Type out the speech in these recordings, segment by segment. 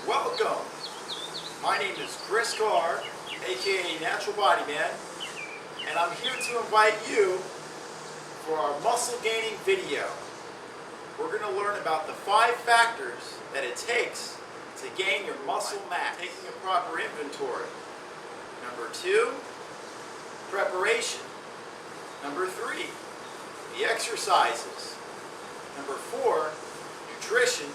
Welcome! My name is Chris Carr, aka Natural Body Man, and I'm here to invite you for our muscle gaining video. We're going to learn about the 5 factors that it takes to gain your muscle mass, taking a proper inventory. Number 2, preparation. Number 3, the exercises. Number 4, nutrition.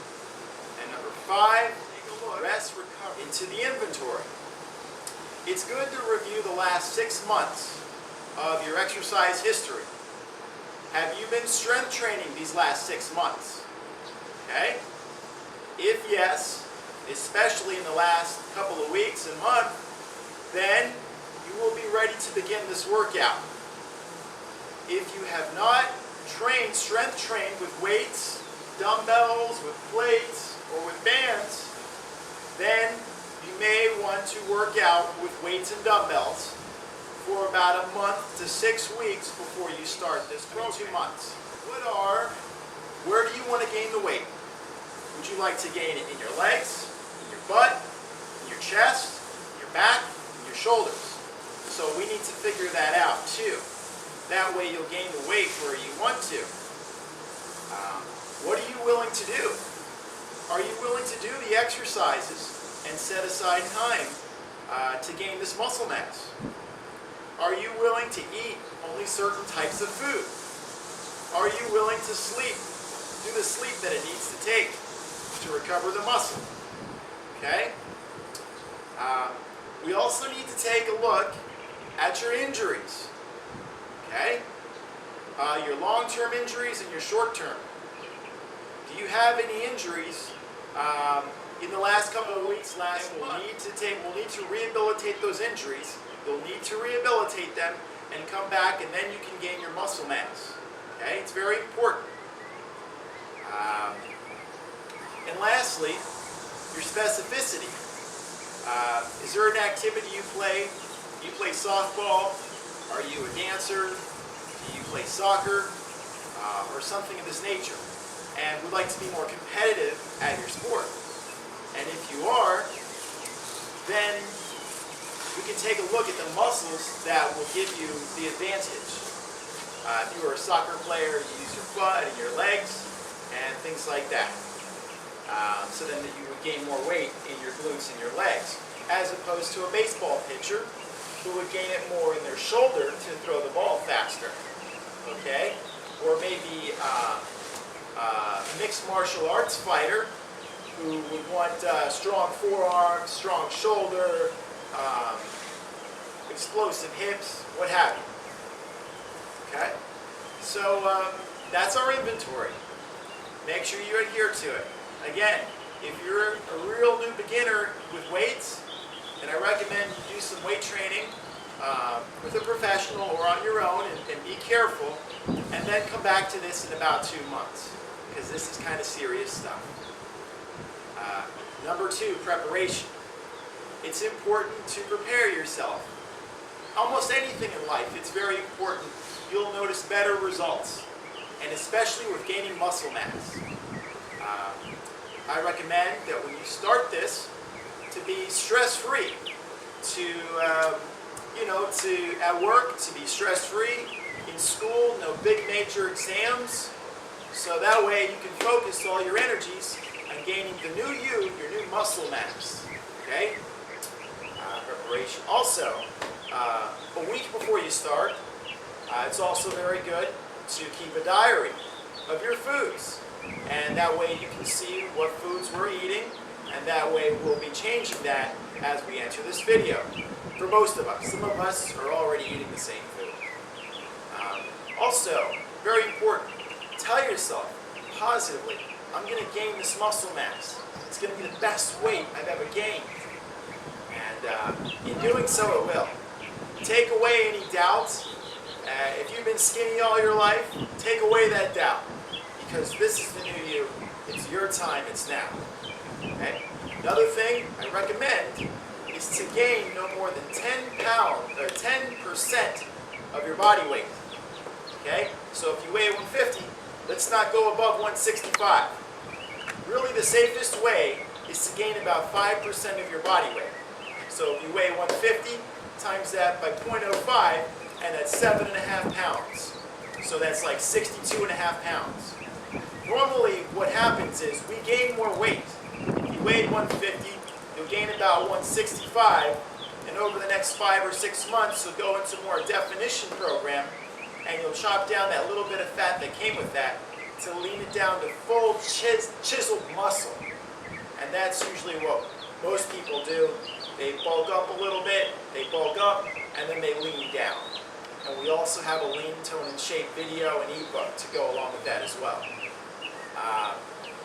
And number 5, take a look, rest, recovery, into the inventory. It's good to review the last 6 months of your exercise history. Have you been strength training these last 6 months? Okay? If yes, especially in the last couple of weeks and month, then you will be ready to begin this workout. If you have not strength trained with weights, dumbbells, with plates, or with bands, then you may want to work out with weights and dumbbells for about a month to 6 weeks before you start this program. 2 months. Where do you want to gain the weight? Would you like to gain it in your legs, in your butt, in your chest, your back, and your shoulders? So we need to figure that out too. That way you'll gain the weight where you want to. What are you willing to do? Are you willing to do the exercises and set aside time to gain this muscle mass? Are you willing to eat only certain types of food? Are you willing to sleep, do the sleep that it needs to take to recover the muscle? Okay? We also need to take a look at your injuries. Okay? Your long-term injuries and your short-term. Do you have any injuries in the last couple of weeks, we'll need to rehabilitate those injuries. You'll need to rehabilitate them and come back, and then you can gain your muscle mass. Okay? It's very important. And lastly, your specificity. Is there an activity you play? Do you play softball? Are you a dancer? Do you play soccer? Or something of this nature? And would like to be more competitive at your sport. And if you are, then we can take a look at the muscles that will give you the advantage. If you are a soccer player, you use your butt and your legs and things like that. So then that you would gain more weight in your glutes and your legs, as opposed to a baseball pitcher who would gain it more in their shoulder to throw the ball faster. Okay? Or maybe a mixed martial arts fighter who would want strong forearms, strong shoulder, explosive hips, what have you. Okay? So that's our inventory. Make sure you adhere to it. Again, if you're a real new beginner with weights, then I recommend you do some weight training with a professional or on your own, and be careful, and then come back to this in about 2 months, because this is kind of serious stuff. Number 2, preparation. It's important to prepare yourself. Almost anything in life, it's very important. You'll notice better results, and especially with gaining muscle mass. I recommend that when you start this, to be stress-free, at work, to be stress-free, in school, no big major exams, so that way you can focus all your energies on gaining the new you, your new muscle mass. Okay? Preparation. Also, a week before you start, it's also very good to keep a diary of your foods, and that way you can see what foods we're eating, and that way we'll be changing that as we enter this video. For most of us. Some of us are already eating the same food. Also, very important, tell yourself positively, I'm going to gain this muscle mass. It's going to be the best weight I've ever gained. And in doing so, it will. Take away any doubts. If you've been skinny all your life, take away that doubt. Because this is the new you. It's your time. It's now. Okay? Another thing I recommend is to gain no more than 10% of your body weight. Okay? So if you weigh 150, let's not go above 165. Really the safest way is to gain about 5% of your body weight. So if you weigh 150, times that by 0.05, and that's 7.5 pounds. So that's like 62.5 pounds. Normally what happens is we gain more weight. If you weighed 150, you'll gain about 165, and over the next 5 or 6 months you'll go into more definition program, and you'll chop down that little bit of fat that came with that to lean it down to full chiseled muscle. And that's usually what most people do. They bulk up a little bit, they bulk up, and then they lean down. And we also have a lean, tone, and shape video and ebook to go along with that as well.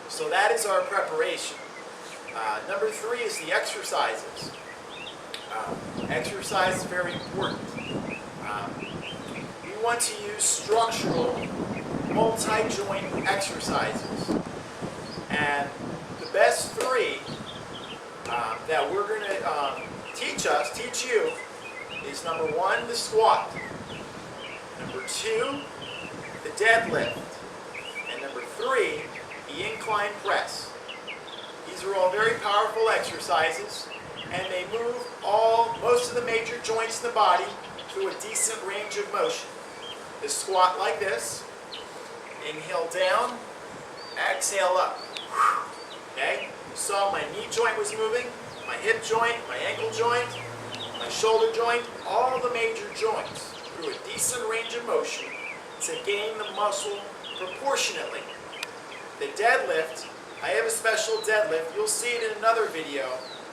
So that is our preparation. Number 3 is the exercises. Exercise is very important. We want to use structural, multi-joint exercises. And the best 3 that we're going to teach you, is number 1, the squat. Number 2, the deadlift. And number 3, the incline press. These are all very powerful exercises, and they move most of the major joints in the body through a decent range of motion. The squat like this, inhale down, exhale up. Okay? You saw my knee joint was moving, my hip joint, my ankle joint, my shoulder joint, all the major joints through a decent range of motion to gain the muscle proportionately. The deadlift, I have a special deadlift. You'll see it in another video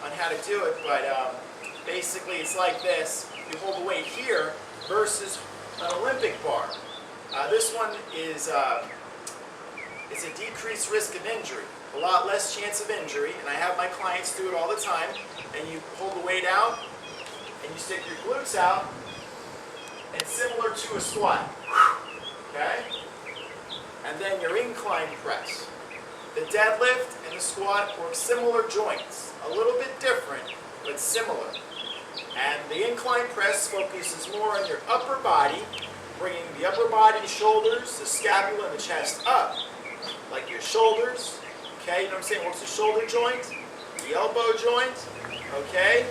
on how to do it, but basically it's like this. You hold the weight here versus an Olympic bar. This one is it's a decreased risk of injury, a lot less chance of injury, and I have my clients do it all the time. And you hold the weight out, and you stick your glutes out, and similar to a squat, okay? And then your incline press. The deadlift and the squat work similar joints, a little bit different, but similar. And the incline press focuses more on your upper body, bringing the upper body, shoulders, the scapula, and the chest up, like your shoulders, okay? You know what I'm saying? What's the shoulder joint? The elbow joint, okay?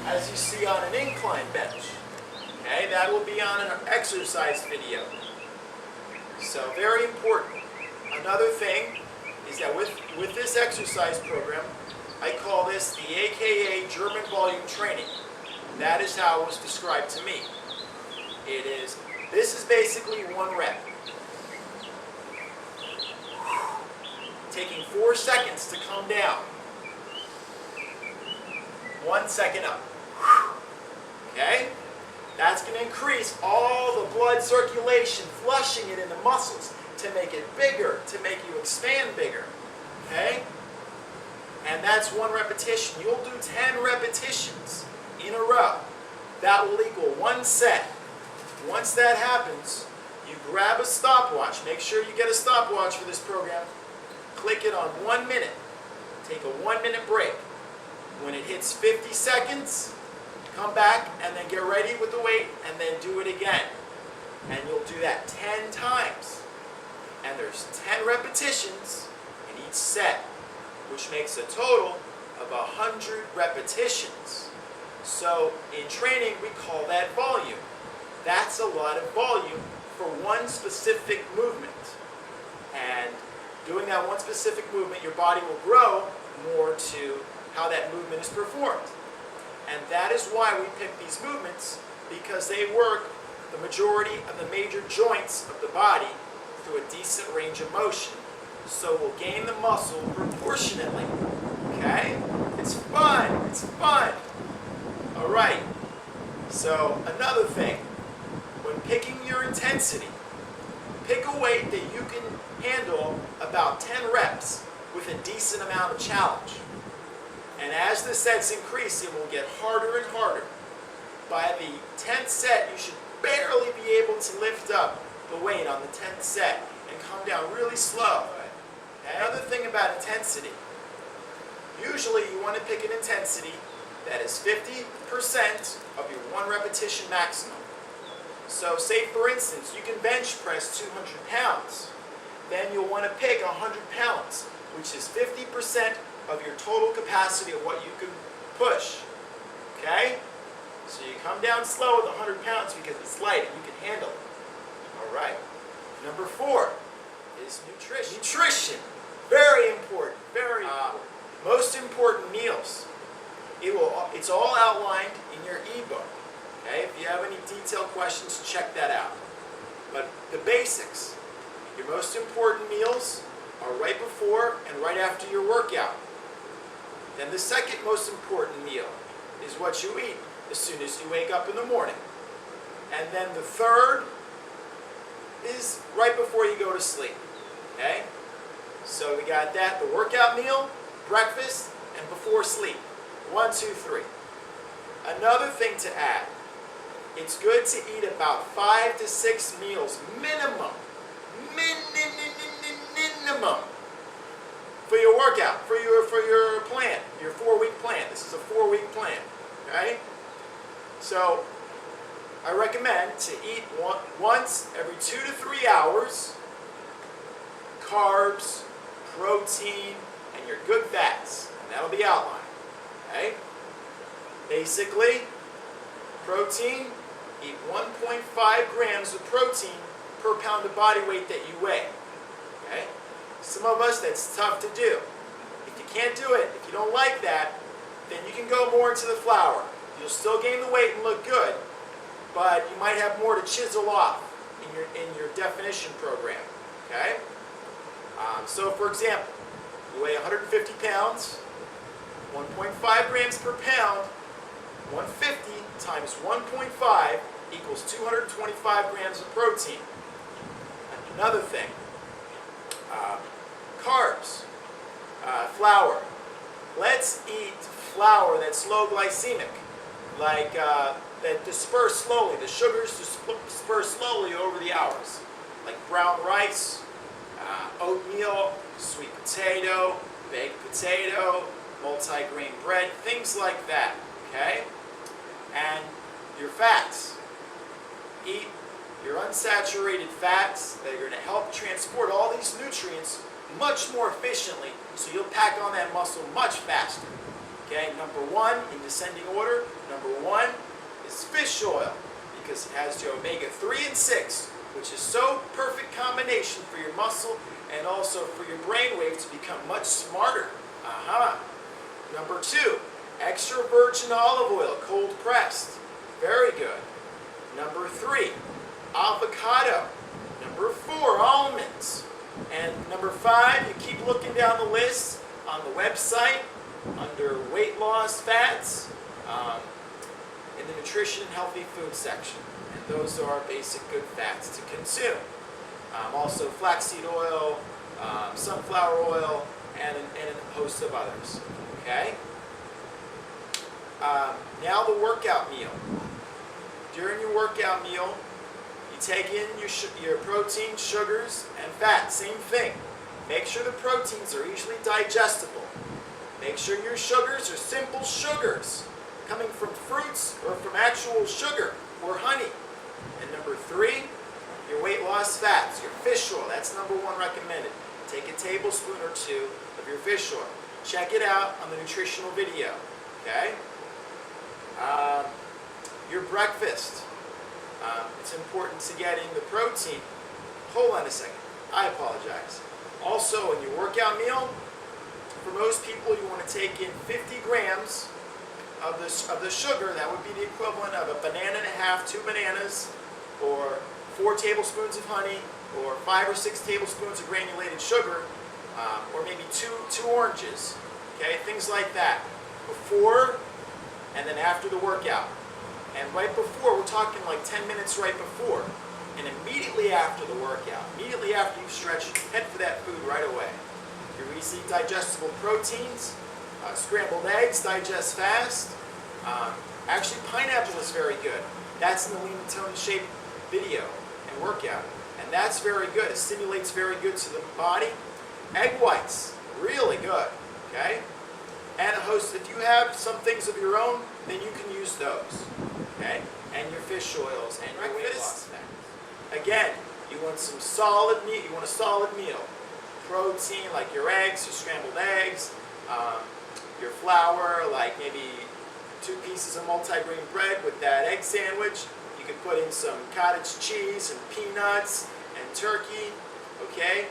As you see on an incline bench. Okay, that will be on an exercise video. So very important. Another thing is that with this exercise program, I call this the AKA German volume training. That is how it was described to me. This is basically 1 rep. Taking 4 seconds to come down. 1 second up. Okay? That's going to increase all the blood circulation, flushing it in the muscles to make it bigger, to make you expand bigger. Okay? And that's 1 repetition. You'll do 10 repetitions in a row. That will equal 1 set. Once that happens, you grab a stopwatch. Make sure you get a stopwatch for this program. Click it on 1 minute. Take a 1-minute break. When it hits 50 seconds, come back and then get ready with the weight and then do it again. And you'll do that 10 times. And there's 10 repetitions in each set, which makes a total of 100 repetitions. So in training, we call that volume. That's a lot of volume for one specific movement. And doing that one specific movement, your body will grow more to how that movement is performed. And that is why we pick these movements, because they work the majority of the major joints of the body through a decent range of motion. So we'll gain the muscle proportionately. Okay? It's fun. It's fun. All right. So another thing, when picking your intensity, pick a weight that you can handle about 10 reps with a decent amount of challenge. And as the sets increase, it will get harder and harder. By the 10th set, you should barely be able to lift up the weight on the 10th set and come down really slow. Okay? Another thing about intensity, usually you want to pick an intensity that is 50% of your 1 repetition maximum. So say for instance, you can bench press 200 pounds. Then you'll want to pick 100 pounds. which is 50% of your total capacity of what you can push. Okay? So you come down slow with 100 pounds because it's light and you can handle it. All right. Number 4 is nutrition. Nutrition. Very important. Very important. Most important meals. It's all outlined in your ebook. Okay? If you have any detailed questions, check that out. But the basics. Your most important meals are right before and right after your workout. Then the second most important meal is what you eat as soon as you wake up in the morning. And then the third is right before you go to sleep. Okay? So we got that, the workout meal, breakfast, and before sleep. 1, 2, 3. Another thing to add, it's good to eat about 5 to 6 meals minimum. Minimum. For your workout, for your plan, your 4-week plan. This is a 4-week plan. Okay? So I recommend to eat once every 2 to 3 hours, carbs, protein, and your good fats. And that'll be outlined. Okay? Basically, protein, eat 1.5 grams of protein per pound of body weight that you weigh. Okay? Some of us, that's tough to do. If you can't do it, if you don't like that, then you can go more into the flour. You'll still gain the weight and look good, but you might have more to chisel off in your definition program. Okay? So for example, you weigh 150 pounds, 1.5 grams per pound, 150 times 1.5 equals 225 grams of protein. Another thing, carbs, flour. Let's eat flour that's low glycemic, like that disperse slowly. The sugars disperse slowly over the hours, like brown rice, oatmeal, sweet potato, baked potato, multi-grain bread, things like that. Okay? And your fats. Eat your unsaturated fats that are going to help transport all these nutrients much more efficiently, so you'll pack on that muscle much faster. Okay, number 1, in descending order, number 1 is fish oil, because it has the omega-3 and 6, which is so perfect combination for your muscle and also for your brainwave to become much smarter. Number 2, extra virgin olive oil, cold pressed. Very good. Number 3, avocado. Number 4, almonds. And number 5, you keep looking down the list on the website under weight loss fats in the nutrition and healthy food section. And those are basic good fats to consume. Also flaxseed oil, sunflower oil, and a host of others. Okay? Now the workout meal. During your workout meal, you take in your protein, sugars, and fat. Same thing. Make sure the proteins are easily digestible. Make sure your sugars are simple sugars, coming from fruits or from actual sugar or honey. And number 3, your weight loss fats, your fish oil. That's number 1 recommended. Take a tablespoon or 2 of your fish oil. Check it out on the nutritional video. Okay? Your breakfast. It's important to get in the protein. Hold on a second. I apologize. Also, in your workout meal, for most people, you want to take in 50 grams of the sugar. That would be the equivalent of a banana and a half, 2 bananas, or 4 tablespoons of honey, or 5 or 6 tablespoons of granulated sugar, or maybe two oranges. Okay, things like that. Before and then after the workout. And right before, we're talking like 10 minutes right before. And immediately after the workout, immediately after you've stretched, head for that food right away. Your easily digestible proteins, scrambled eggs digest fast. Actually, pineapple is very good. That's in the lean and tone shape video and workout. And that's very good. It stimulates very good to the body. Egg whites, really good. Okay? And a host, if you have some things of your own, then you can use those. Okay? And your fish oils and your weight loss fats. Again, you want some solid meat. You want a solid meal. protein, like your eggs, your scrambled eggs, your flour, like maybe 2 pieces of multi-grain bread with that egg sandwich. You could put in some cottage cheese and peanuts and turkey, okay?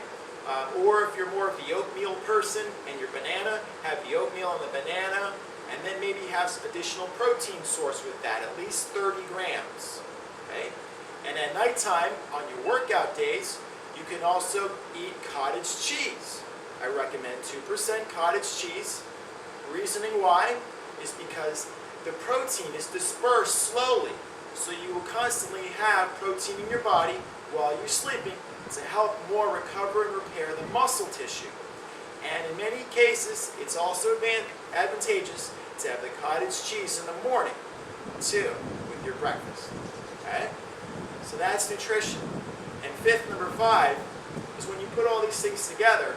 Or if you're more of the oatmeal person and your banana, have the oatmeal and the banana, and then maybe have some additional protein source with that, at least 30 grams, okay? And at nighttime, on your workout days, you can also eat cottage cheese. I recommend 2% cottage cheese. Reasoning why is because the protein is dispersed slowly, so you will constantly have protein in your body while you're sleeping to help more recover and repair the muscle tissue. And in many cases, it's also advantageous to have the cottage cheese in the morning, too, with your breakfast. Okay? So that's nutrition. And fifth, number 5, is when you put all these things together,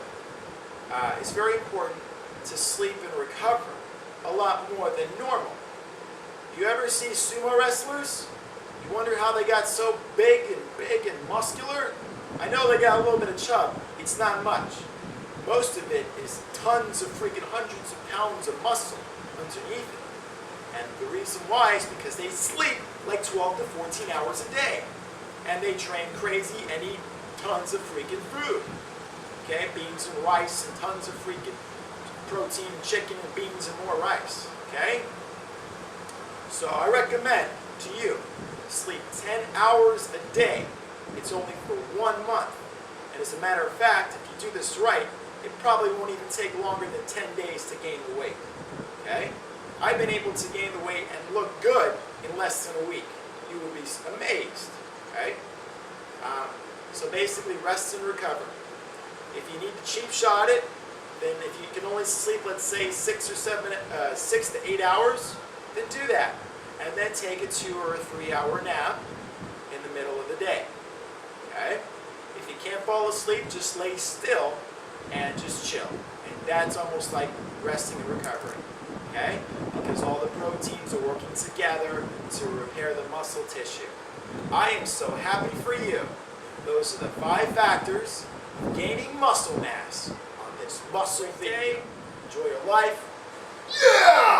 it's very important to sleep and recover a lot more than normal. You ever see sumo wrestlers? You wonder how they got so big and muscular? I know they got a little bit of chub. It's not much. Most of it is tons of freaking hundreds of pounds of muscle underneath it. And the reason why is because they sleep like 12 to 14 hours a day. And they train crazy and eat tons of freaking food. Okay, beans and rice and tons of freaking protein and chicken and beans and more rice. Okay? So I recommend to you sleep 10 hours a day. It's only for 1 month. And as a matter of fact, if you do this right, it probably won't even take longer than 10 days to gain the weight. Okay? I've been able to gain the weight and look good in less than a week. You will be amazed. Okay? So basically, rest and recover. If you need to cheap shot it, then if you can only sleep, let's say 6 to 8 hours, then do that. And then take a 2 or a 3 hour nap in the middle of the day. Okay? If you can't fall asleep, just lay still and just chill. And that's almost like resting and recovering. Okay? Because all the proteins are working together to repair the muscle tissue. I am so happy for you. Those are the 5 factors of gaining muscle mass on this muscle thing. Enjoy your life. Yeah!